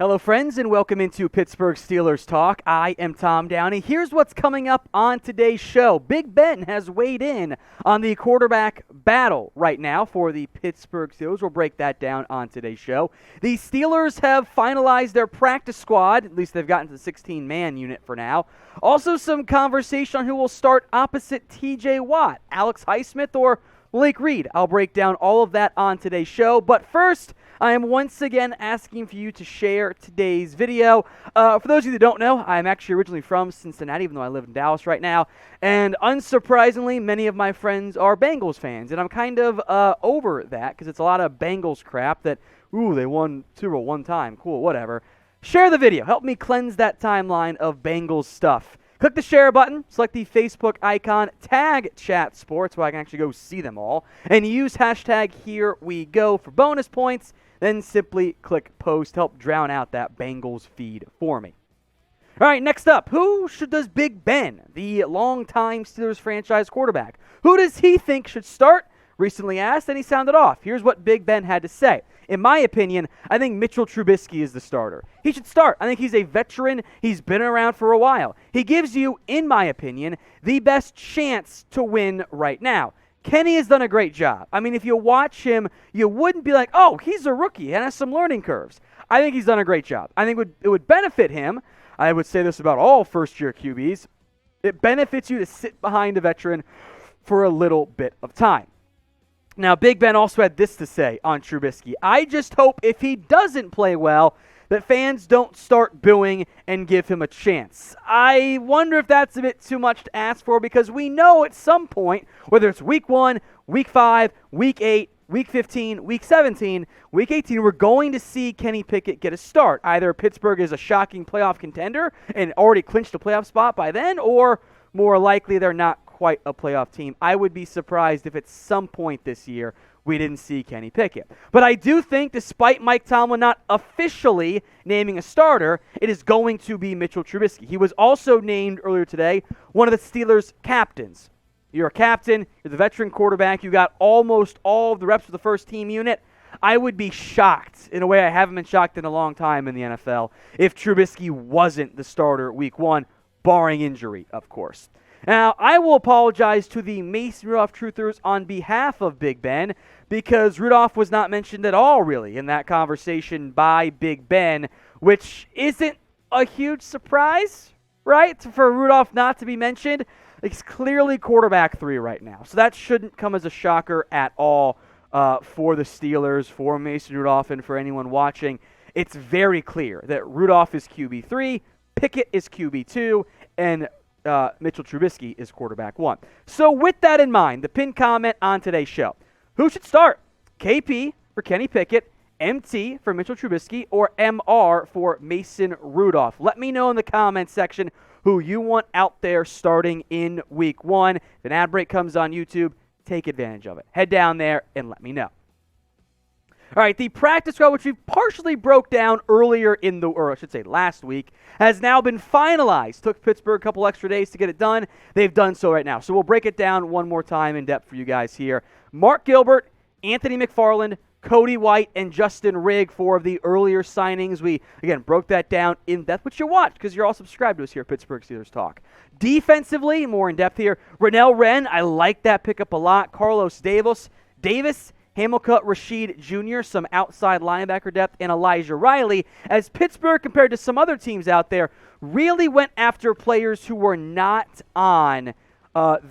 Hello, friends, and welcome into Pittsburgh Steelers Talk. I am Tom Downey. Here's what's coming up on today's show. Big Ben has weighed in on the quarterback battle right now for the Pittsburgh Steelers. We'll break that down on today's show. The Steelers have finalized their practice squad. At least they've gotten to the 16-man unit for now. Also, some conversation on who will start opposite T.J. Watt, Alex Highsmith, or Malik. I'll break down all of that on today's show. But first, I am once again asking for you to share today's video. For those of you that don't know, I'm actually originally from Cincinnati, even though I live in Dallas right now. And unsurprisingly, many of my friends are Bengals fans. And I'm kind of over that because it's a lot of Bengals crap that, they won Super Bowl one time. Cool, whatever. Share the video. Help me cleanse that timeline of Bengals stuff. Click the share button, select the Facebook icon, tag Chat Sports so I can actually go see them all, and use hashtag HereWeGo for bonus points. Then simply click post, help drown out that Bengals feed for me. All right, next up, does Big Ben, the longtime Steelers franchise quarterback, who does he think should start? Recently asked, and he sounded off. Here's what Big Ben had to say. In my opinion, I think Mitchell Trubisky is the starter. He should start. I think he's a veteran. He's been around for a while. He gives you, in my opinion, the best chance to win right now. Kenny has done a great job. I mean, if you watch him, you wouldn't be like, he's a rookie and has some learning curves. I think he's done a great job. I think it would benefit him. I would say this about all first-year QBs. It benefits you to sit behind a veteran for a little bit of time. Now, Big Ben also had this to say on Trubisky. I just hope if he doesn't play well, that fans don't start booing and give him a chance. I wonder if that's a bit too much to ask for because we know at some point, whether it's week 1, week 5, week 8, week 15, week 17, week 18, we're going to see Kenny Pickett get a start. Either Pittsburgh is a shocking playoff contender and already clinched a playoff spot by then, or more likely they're not quite a playoff team. I would be surprised if at some point this year we didn't see Kenny Pickett. But I do think, despite Mike Tomlin not officially naming a starter, it is going to be Mitchell Trubisky. He was also named earlier today one of the Steelers' captains. You're a captain, you're the veteran quarterback, you got almost all of the reps for the first team unit. I would be shocked, in a way I haven't been shocked in a long time in the NFL, if Trubisky wasn't the starter week 1, barring injury, of course. Now, I will apologize to the Mason Rudolph truthers on behalf of Big Ben because Rudolph was not mentioned at all, really, in that conversation by Big Ben, which isn't a huge surprise, right, for Rudolph not to be mentioned. He's clearly quarterback 3 right now, so that shouldn't come as a shocker at all for the Steelers, for Mason Rudolph, and for anyone watching. It's very clear that Rudolph is QB3, Pickett is QB2, and Mitchell Trubisky is quarterback 1. So with that in mind, the pinned comment on today's show. Who should start? KP for Kenny Pickett, MT for Mitchell Trubisky, or MR for Mason Rudolph? Let me know in the comments section who you want out there starting in week 1. If an ad break comes on YouTube, take advantage of it. Head down there and let me know. All right, the practice squad, which we partially broke down earlier last week, has now been finalized. Took Pittsburgh a couple extra days to get it done. They've done so right now. So we'll break it down one more time in depth for you guys here. Mark Gilbert, Anthony McFarland, Cody White, and Justin Rigg for the earlier signings. We, again, broke that down in depth, which you watch because you're all subscribed to us here at Pittsburgh Steelers Talk. Defensively, more in depth here, Rennell Wren, I like that pickup a lot. Carlos Davis, Hamilcutt Rashid Jr., some outside linebacker depth, and Elijah Riley, as Pittsburgh, compared to some other teams out there, really went after players who were not on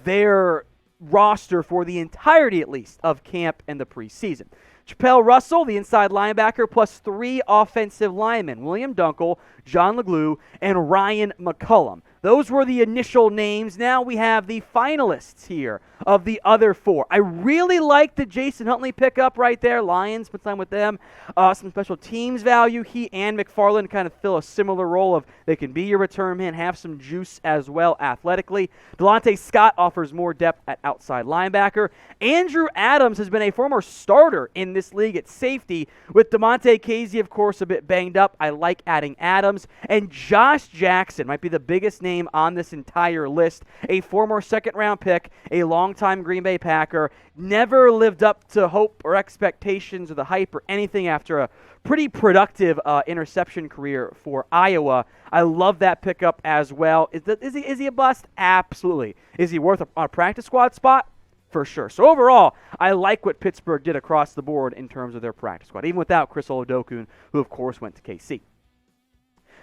their roster for the entirety, at least, of camp and the preseason. Chappelle Russell, the inside linebacker, plus 3 offensive linemen, William Dunkel, John LeGlue, and Ryan McCullum. Those were the initial names. Now we have the finalists here of the other 4. I really like the Jason Huntley pickup right there. Lions, put time with them. Some special teams value. He and McFarland kind of fill a similar role of they can be your return man, have some juice as well athletically. Delonte Scott offers more depth at outside linebacker. Andrew Adams has been a former starter in this league at safety, with DeMonte Casey, of course, a bit banged up. I like adding Adams. And Josh Jackson might be the biggest name name on this entire list. A former second-round pick, a longtime Green Bay Packer, never lived up to hope or expectations or the hype or anything after a pretty productive interception career for Iowa. I love that pickup as well. Is he a bust? Absolutely. Is he worth a practice squad spot? For sure. So overall, I like what Pittsburgh did across the board in terms of their practice squad, even without Chris Oladokun, who of course went to KC.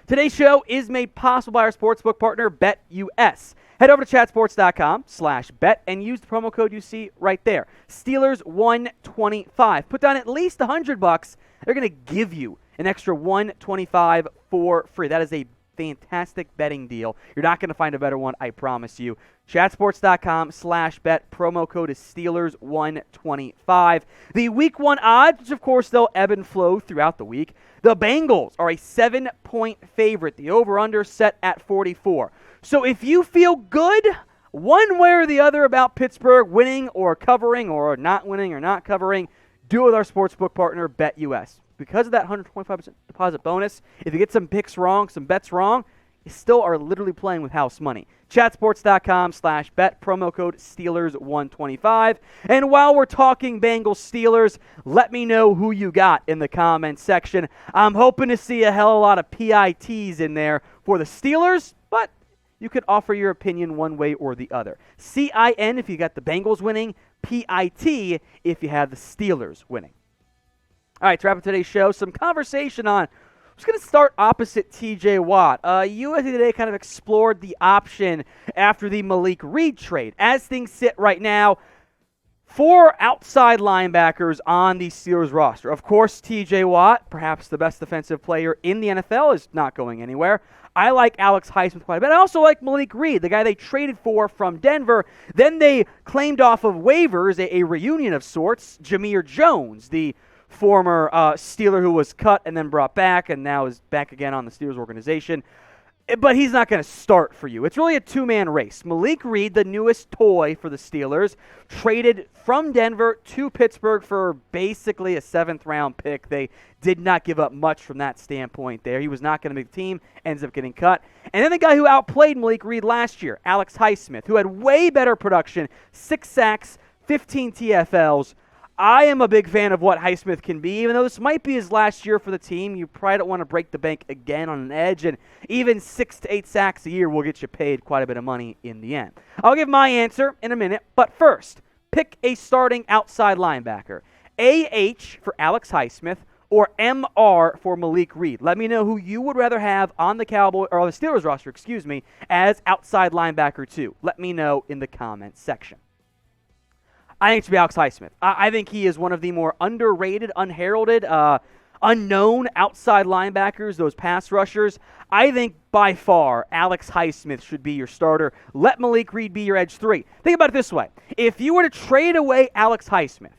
Today's show is made possible by our sportsbook partner, BetUS. Head over to chatsports.com/bet and use the promo code you see right there. Steelers 125. Put down at least $100. They're going to give you an extra 125 for free. That is a fantastic betting deal. You're not going to find a better one, I promise you. Chatsports.com/bet. Promo code is Steelers125. The week 1 odds, which of course they'll ebb and flow throughout the week. The Bengals are a 7-point favorite. The over-under set at 44. So if you feel good one way or the other about Pittsburgh winning or covering or not winning or not covering, do it with our sportsbook partner, BetUS. Because of that 125% deposit bonus, if you get some picks wrong, some bets wrong, you still are literally playing with house money. Chatsports.com/bet, promo code Steelers125. And while we're talking Bengals Steelers, let me know who you got in the comments section. I'm hoping to see a hell of a lot of PITs in there for the Steelers, but you could offer your opinion one way or the other. CIN if you got the Bengals winning, PIT if you have the Steelers winning. All right, to wrap up today's show, some conversation on, I'm just going to start opposite TJ Watt. USA Today kind of explored the option after the Malik Reed trade. As things sit right now, 4 outside linebackers on the Steelers roster. Of course, TJ Watt, perhaps the best defensive player in the NFL, is not going anywhere. I like Alex Highsmith quite a bit. I also like Malik Reed, the guy they traded for from Denver. Then they claimed off of waivers a reunion of sorts, Jameer Jones, the former Steeler who was cut and then brought back and now is back again on the Steelers organization. But he's not going to start for you. It's really a two-man race. Malik Reed, the newest toy for the Steelers, traded from Denver to Pittsburgh for basically a 7th-round pick. They did not give up much from that standpoint there. He was not going to make the team, ends up getting cut. And then the guy who outplayed Malik Reed last year, Alex Highsmith, who had way better production, 6 sacks, 15 TFLs. I am a big fan of what Highsmith can be. Even though this might be his last year for the team, you probably don't want to break the bank again on an edge, and even 6 to 8 sacks a year will get you paid quite a bit of money in the end. I'll give my answer in a minute, but first, pick a starting outside linebacker. AH for Alex Highsmith or MR for Malik Reed. Let me know who you would rather have on the Steelers roster, as outside linebacker too. Let me know in the comments section. I think it should be Alex Highsmith. I think he is one of the more underrated, unheralded, unknown outside linebackers, those pass rushers. I think by far Alex Highsmith should be your starter. Let Malik Reed be your edge 3. Think about it this way. If you were to trade away Alex Highsmith,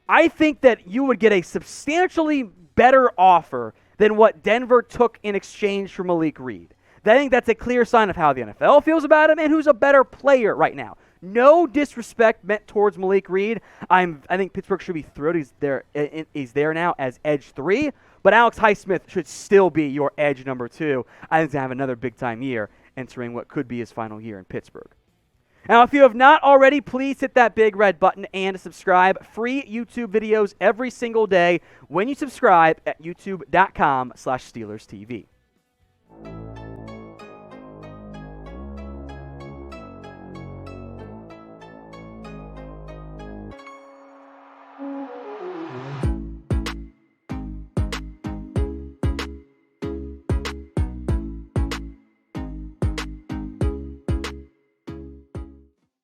I think that you would get a substantially better offer than what Denver took in exchange for Malik Reed. I think that's a clear sign of how the NFL feels about him and who's a better player right now. No disrespect meant towards Malik Reed. I think Pittsburgh should be thrilled he's there now as edge 3. But Alex Highsmith should still be your edge number 2. I think he's going to have another big-time year entering what could be his final year in Pittsburgh. Now, if you have not already, please hit that big red button and subscribe. Free YouTube videos every single day when you subscribe at youtube.com/SteelersTV.